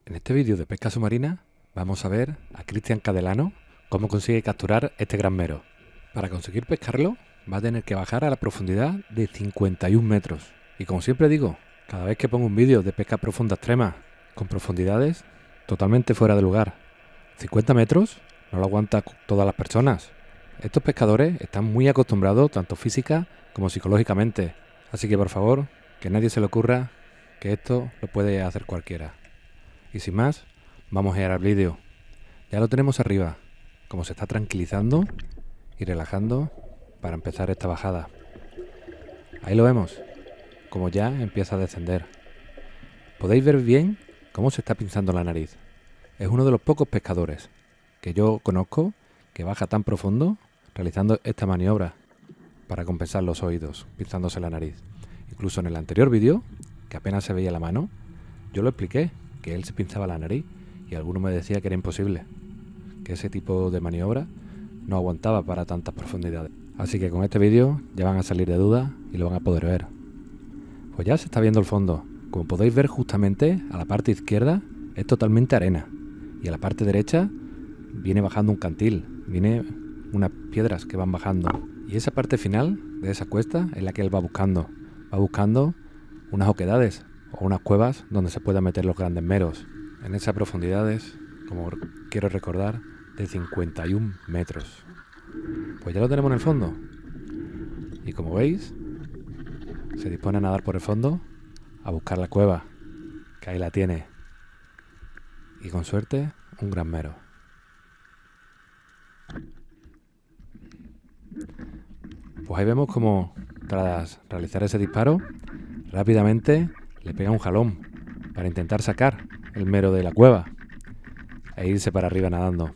En este vídeo de pesca submarina vamos a ver a Cristian Cadelano cómo consigue capturar este gran mero. Para conseguir pescarlo va a tener que bajar a la profundidad de 51 metros. Y como siempre digo, cada vez que pongo un vídeo de pesca profunda extrema con profundidades totalmente fuera de lugar, 50 metros no lo aguantan todas las personas. Estos pescadores están muy acostumbrados tanto física como psicológicamente, así que por favor, que a nadie se le ocurra que esto lo puede hacer cualquiera. Y sin más, vamos a ir al vídeo. Ya lo tenemos arriba, como se está tranquilizando y relajando para empezar esta bajada. Ahí lo vemos, como ya empieza a descender. Podéis ver bien cómo se está pinzando la nariz. Es uno de los pocos pescadores que yo conozco que baja tan profundo realizando esta maniobra para compensar los oídos, pinzándose la nariz. Incluso en el anterior vídeo, que apenas se veía la mano, yo lo expliqué, que él se pinzaba la nariz y alguno me decía que era imposible, que ese tipo de maniobra no aguantaba para tantas profundidades. Así que con este vídeo ya van a salir de dudas y lo van a poder ver. Pues ya se está viendo el fondo. Como podéis ver, justamente a la parte izquierda es totalmente arena y a la parte derecha viene bajando un cantil, viene unas piedras que van bajando, y esa parte final de esa cuesta es la que él va buscando unas oquedades o unas cuevas donde se puedan meter los grandes meros en esas profundidades, como quiero recordar, de 51 metros. Pues ya lo tenemos en el fondo y como veis se dispone a nadar por el fondo a buscar la cueva, que ahí la tiene, y con suerte un gran mero. Pues ahí vemos como tras realizar ese disparo rápidamente le pega un jalón para intentar sacar el mero de la cueva e irse para arriba nadando.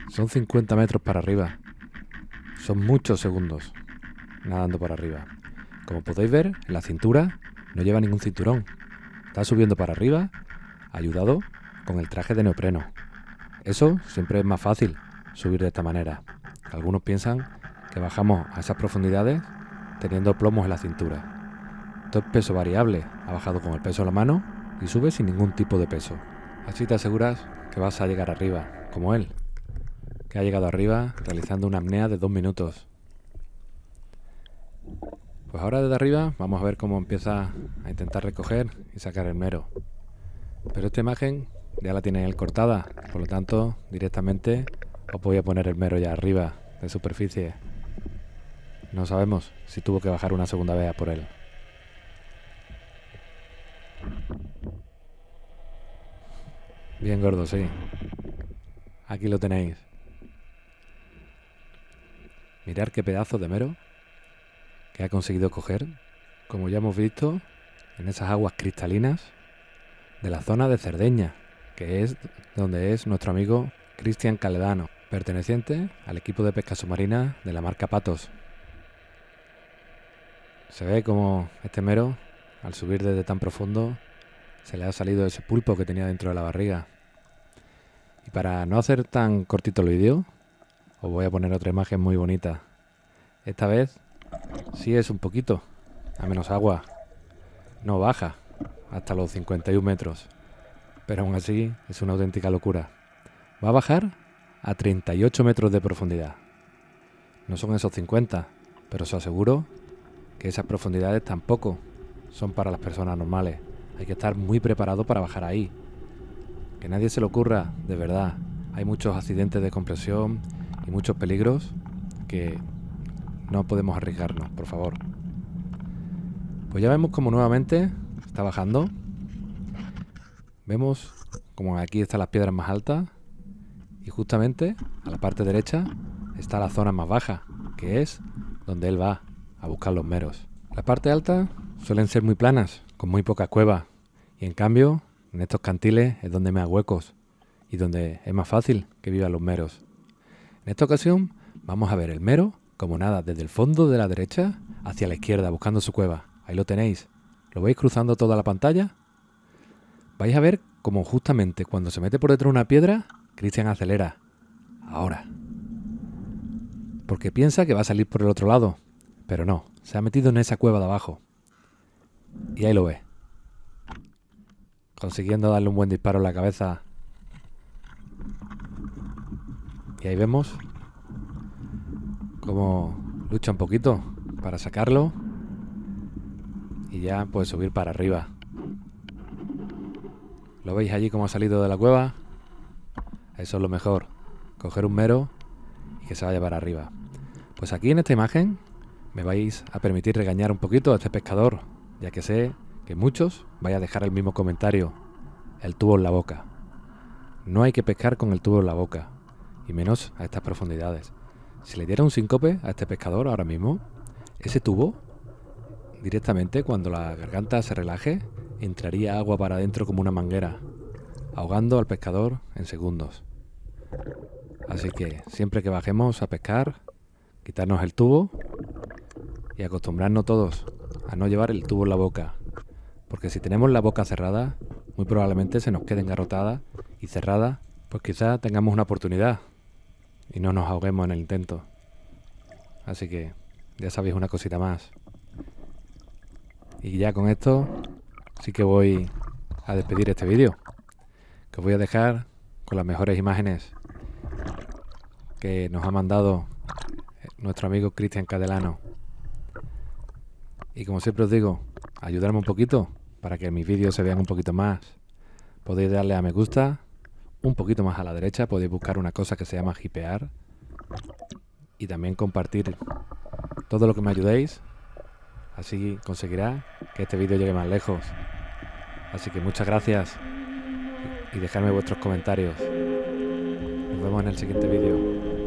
Son 50 metros para arriba. Son muchos segundos nadando para arriba. Como podéis ver, en la cintura no lleva ningún cinturón. Está subiendo para arriba, ayudado con el traje de neopreno. Eso siempre es más fácil, subir de esta manera. Algunos piensan que bajamos a esas profundidades teniendo plomos en la cintura. Esto es peso variable. Ha bajado con el peso en la mano y sube sin ningún tipo de peso. Así te aseguras que vas a llegar arriba, como él, que ha llegado arriba realizando una apnea de 2 minutos. Pues ahora desde arriba vamos a ver cómo empieza a intentar recoger y sacar el mero. Pero esta imagen ya la tiene él cortada, por lo tanto directamente os voy a poner el mero ya arriba de superficie. No sabemos si tuvo que bajar una segunda vez a por él. Bien gordo, sí. Aquí lo tenéis. Mirad qué pedazo de mero que ha conseguido coger, como ya hemos visto, en esas aguas cristalinas de la zona de Cerdeña, que es donde es nuestro amigo Cristian Cadelano, perteneciente al equipo de pesca submarina de la marca Patos. Se ve como este mero, al subir desde tan profundo, se le ha salido ese pulpo que tenía dentro de la barriga. Y para no hacer tan cortito el vídeo, os voy a poner otra imagen muy bonita. Esta vez sí es un poquito a menos agua. No baja hasta los 51 metros. Pero aún así es una auténtica locura. Va a bajar a 38 metros de profundidad. No son esos 50, pero os aseguro que esas profundidades tampoco son para las personas normales. Hay que estar muy preparado para bajar ahí. Que nadie se le ocurra, de verdad. Hay muchos accidentes de compresión y muchos peligros que no podemos arriesgarnos, por favor. Pues ya vemos como nuevamente está bajando. Vemos como aquí están las piedras más altas y justamente a la parte derecha está la zona más baja, que es donde él va a buscar los meros. La parte alta suelen ser muy planas, con muy pocas cuevas, y en cambio en estos cantiles es donde hay más huecos y donde es más fácil que vivan los meros. En esta ocasión vamos a ver el mero como nada desde el fondo de la derecha hacia la izquierda buscando su cueva. Ahí lo tenéis. ¿Lo veis cruzando toda la pantalla? Vais a ver como justamente cuando se mete por detrás de una piedra, Cristian acelera. Ahora. Porque piensa que va a salir por el otro lado. Pero no, se ha metido en esa cueva de abajo. Y ahí lo ve. consiguiendo darle un buen disparo en la cabeza. Y ahí vemos cómo lucha un poquito para sacarlo y ya puede subir para arriba. ¿Lo veis allí cómo ha salido de la cueva? Eso es lo mejor, coger un mero y que se vaya para arriba. Pues aquí en esta imagen me vais a permitir regañar un poquito a este pescador, ya que sé que muchos vais a dejar el mismo comentario: el tubo en la boca. No hay que pescar con el tubo en la boca, y menos a estas profundidades. Si le diera un síncope a este pescador ahora mismo, ese tubo, directamente cuando la garganta se relaje, entraría agua para adentro como una manguera, ahogando al pescador en segundos. Así que siempre que bajemos a pescar, quitarnos el tubo y acostumbrarnos todos a no llevar el tubo en la boca, porque si tenemos la boca cerrada, muy probablemente se nos quede engarrotada y cerrada, pues quizá tengamos una oportunidad y no nos ahoguemos en el intento. Así que ya sabéis una cosita más. Y ya con esto sí que voy a despedir este vídeo, que os voy a dejar con las mejores imágenes que nos ha mandado nuestro amigo Cristian Cadelano. Y como siempre os digo, ayudarme un poquito para que mis vídeos se vean un poquito más. Podéis darle a me gusta, un poquito más a la derecha podéis buscar una cosa que se llama hipear, y también compartir todo lo que me ayudéis. Así conseguirá que este vídeo llegue más lejos. Así que muchas gracias y dejadme vuestros comentarios. Nos vemos en el siguiente vídeo.